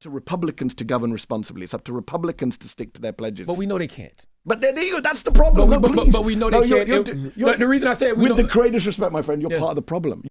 to Republicans to govern responsibly. It's up to Republicans to stick to their pledges. But we know they can't. But there you go. That's the problem. But we know they can't. The reason I say it, with the greatest respect, my friend, you're part of the problem.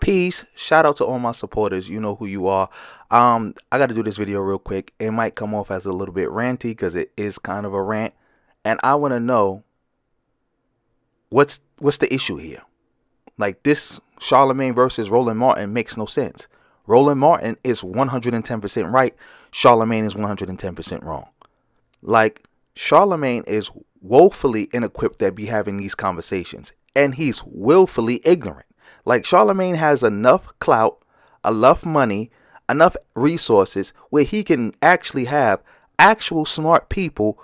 Peace. Shout out to all my supporters. You know who you are. I got to do this video real quick. It might come off as a little bit ranty because it is kind of a rant. And I want to know what's the issue here. Like, this Charlemagne versus Roland Martin makes no sense. Roland Martin is 110% right. Charlemagne is 110% wrong. Like, Charlemagne is woefully inequipped to be having these conversations. And he's willfully ignorant. Like, Charlemagne has enough clout, enough money, enough resources where he can actually have actual smart people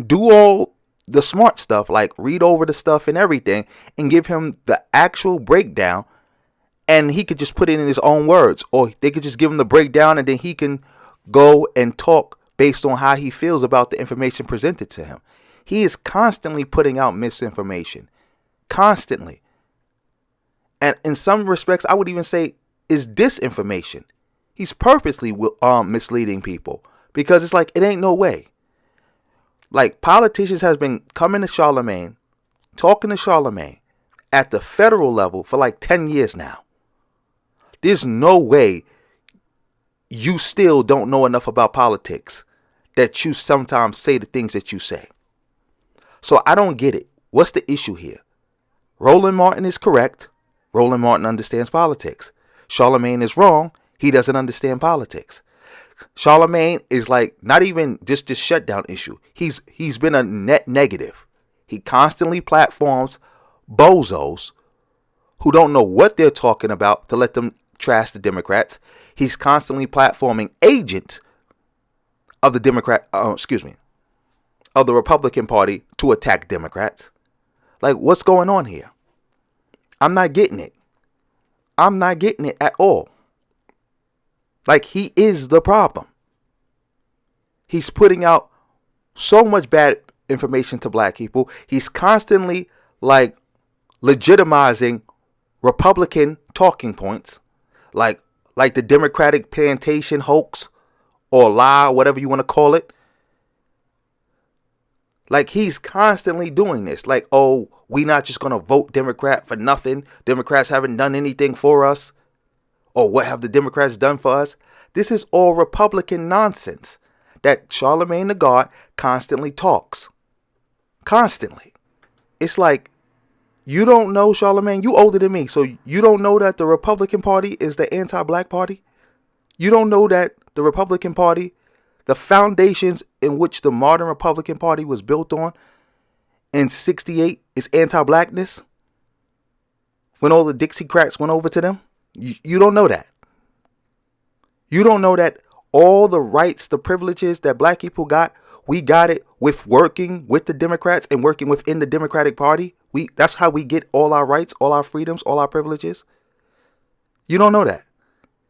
do all the smart stuff, like read over the stuff and everything, and give him the actual breakdown, and he could just put it in his own words, or they could just give him the breakdown and then he can go and talk based on how he feels about the information presented to him. He is constantly putting out misinformation. Constantly. And in some respects, I would even say is disinformation. He's purposely misleading people because it's like, it ain't no way. Like, politicians has been coming to Charlemagne, talking to Charlemagne at the federal level for like 10 years now. There's no way you still don't know enough about politics that you sometimes say the things that you say. So I don't get it. What's the issue here? Roland Martin is correct. Roland Martin understands politics. Charlemagne is wrong. He doesn't understand politics. Charlemagne is like not even just this shutdown issue. He's been a net negative. He constantly platforms bozos who don't know what they're talking about to let them trash the Democrats. He's constantly platforming agents of the of the Republican Party to attack Democrats. Like, what's going on here? I'm not getting it. I'm not getting it at all. Like, he is the problem. He's putting out so much bad information to black people. He's constantly like legitimizing Republican talking points, like the Democratic plantation hoax or lie, whatever you want to call it. Like, he's constantly doing this. Like, oh, we not just going to vote Democrat for nothing. Democrats haven't done anything for us. Or what have the Democrats done for us? This is all Republican nonsense that Charlemagne the God constantly talks. Constantly. It's like, you don't know, Charlemagne, you older than me, so you don't know that the Republican Party is the anti-black party? You don't know that the Republican Party, the foundations in which the modern Republican Party was built on in 68 is anti-blackness? When all the Dixiecrats went over to them? You don't know that. You don't know that all the rights, the privileges that black people got, we got it with working with the Democrats and working within the Democratic Party. That's how we get all our rights, all our freedoms, all our privileges. You don't know that.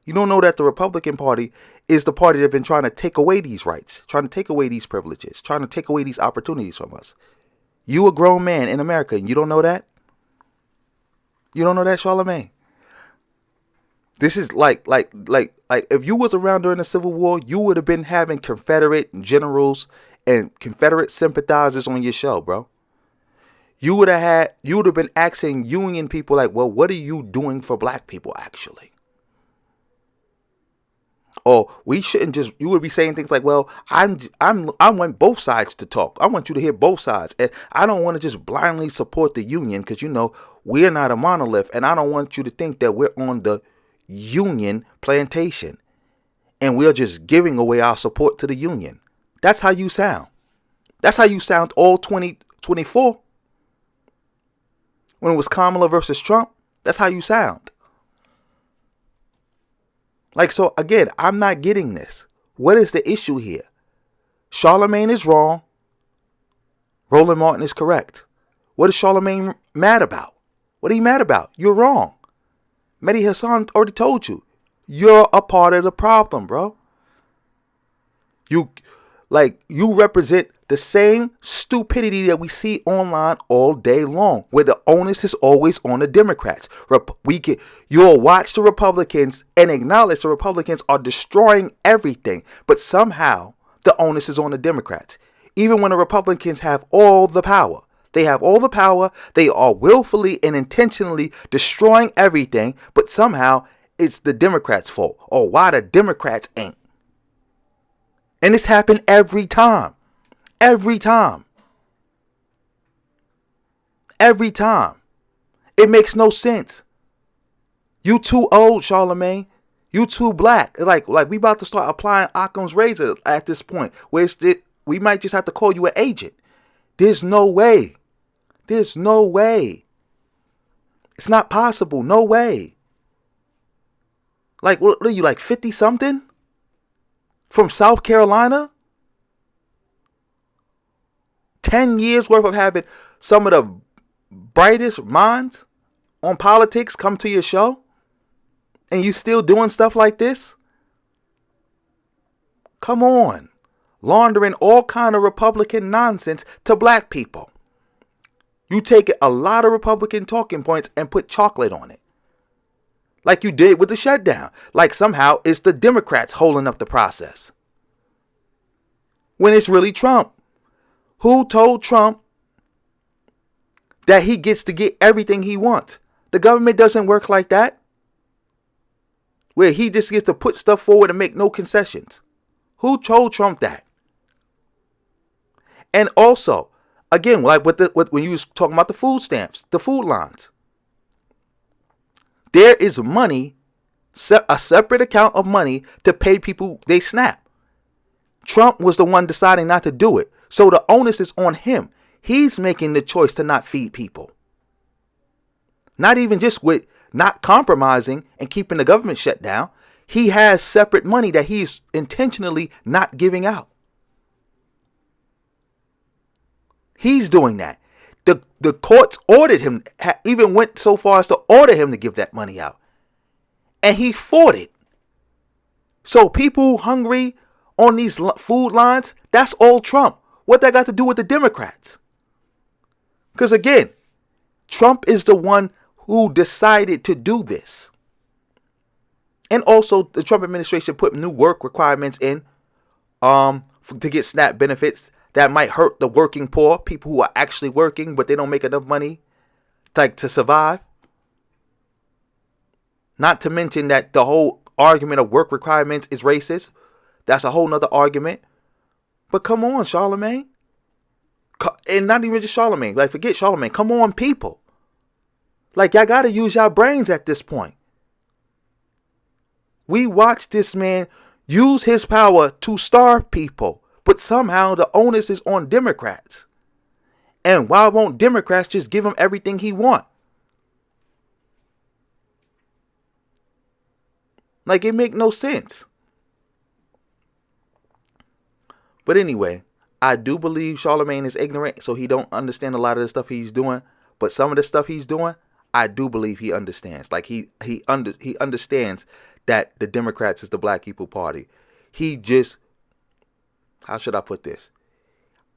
You don't know that the Republican Party is the party that's been trying to take away these rights, trying to take away these privileges, trying to take away these opportunities from us. You a grown man in America and you don't know that? You don't know that, Charlemagne? This is like if you was around during the Civil War, you would have been having Confederate generals and Confederate sympathizers on your show, bro. You would have been asking Union people like, well, what are you doing for black people actually? Or we shouldn't just, you would be saying things like, well, I want both sides to talk. I want you to hear both sides. And I don't want to just blindly support the Union because, you know, we're not a monolith. And I don't want you to think that we're on the Union plantation and we're just giving away our support to the Union. That's how you sound. That's how you sound all 2024. When it was Kamala versus Trump, that's how you sound. Like, so again, I'm not getting this. What is the issue here? Charlemagne is wrong. Roland Martin is correct. What is Charlemagne mad about? What are you mad about? You're wrong. Mehdi Hassan already told you. You're a part of the problem, bro. You represent the same stupidity that we see online all day long, where the onus is always on the Democrats. You'll watch the Republicans and acknowledge the Republicans are destroying everything, but somehow the onus is on the Democrats. Even when the Republicans have all the power. They have all the power. They are willfully and intentionally destroying everything, but somehow it's the Democrats' fault, or why the Democrats ain't. And this happened every time. Every time. Every time. It makes no sense. You too old, Charlemagne. You too black. Like we about to start applying Occam's razor at this point, where we might just have to call you an agent. There's no way. There's no way. It's not possible. No way. Like, what are you, like 50 something? From South Carolina? 10 years worth of having some of the brightest minds on politics come to your show? And you still doing stuff like this? Come on. Laundering all kind of Republican nonsense to black people. You take a lot of Republican talking points and put chocolate on it. Like you did with the shutdown. Like somehow it's the Democrats holding up the process. When it's really Trump. Who told Trump that he gets to get everything he wants? The government doesn't work like that. Where he just gets to put stuff forward and make no concessions. Who told Trump that? And also, again, like when you was talking about the food stamps, the food lines. There is money, a separate account of money to pay people they SNAP. Trump was the one deciding not to do it. So the onus is on him. He's making the choice to not feed people. Not even just with not compromising and keeping the government shut down. He has separate money that he's intentionally not giving out. He's doing that. The courts ordered him, even went so far as to order him to give that money out. And he fought it. So people hungry on these food lines, that's all Trump. What that got to do with the Democrats? Because again, Trump is the one who decided to do this. And also the Trump administration put new work requirements in to get SNAP benefits. That might hurt the working poor, people who are actually working, but they don't make enough money to survive. Not to mention that the whole argument of work requirements is racist. That's a whole nother argument. But come on, Charlemagne. And not even just Charlemagne. Like, forget Charlemagne. Come on, people. Like, y'all got to use your brains at this point. We watched this man use his power to starve people. But somehow the onus is on Democrats. And why won't Democrats just give him everything he wants? Like, it make no sense. But anyway, I do believe Charlemagne is ignorant, so he don't understand a lot of the stuff he's doing. But some of the stuff he's doing, I do believe he understands. Like, he understands that the Democrats is the Black People Party. He just... How should I put this?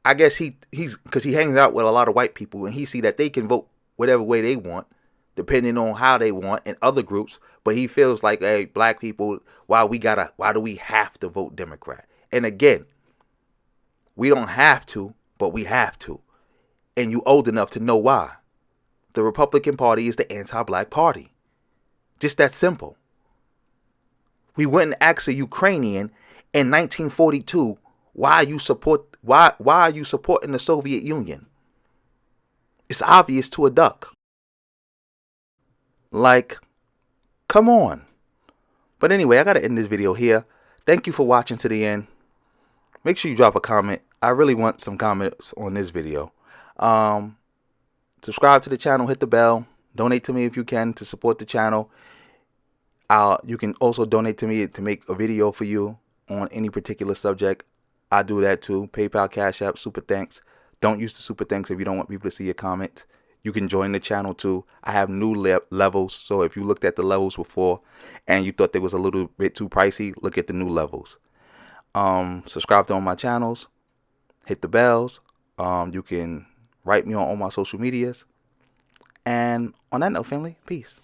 I guess he's because he hangs out with a lot of white people and he see that they can vote whatever way they want, depending on how they want and other groups. But he feels like, hey, black people, why do we have to vote Democrat? And again, we don't have to, but we have to. And you old enough to know why. The Republican Party is the anti-black party. Just that simple. We went and asked a Ukrainian in 1942, why are you supporting the Soviet Union? It's obvious to a duck. Like, come on. But anyway, I got to end this video here. Thank you for watching to the end. Make sure you drop a comment. I really want some comments on this video. Subscribe to the channel. Hit the bell. Donate to me if you can to support the channel. You can also donate to me to make a video for you on any particular subject. I do that too. PayPal, Cash App, Super Thanks. Don't use the Super Thanks if you don't want people to see your comments. You can join the channel too. I have new levels. So if you looked at the levels before and you thought they was a little bit too pricey, look at the new levels. Subscribe to all my channels. Hit the bells. You can write me on all my social medias. And on that note, family, peace.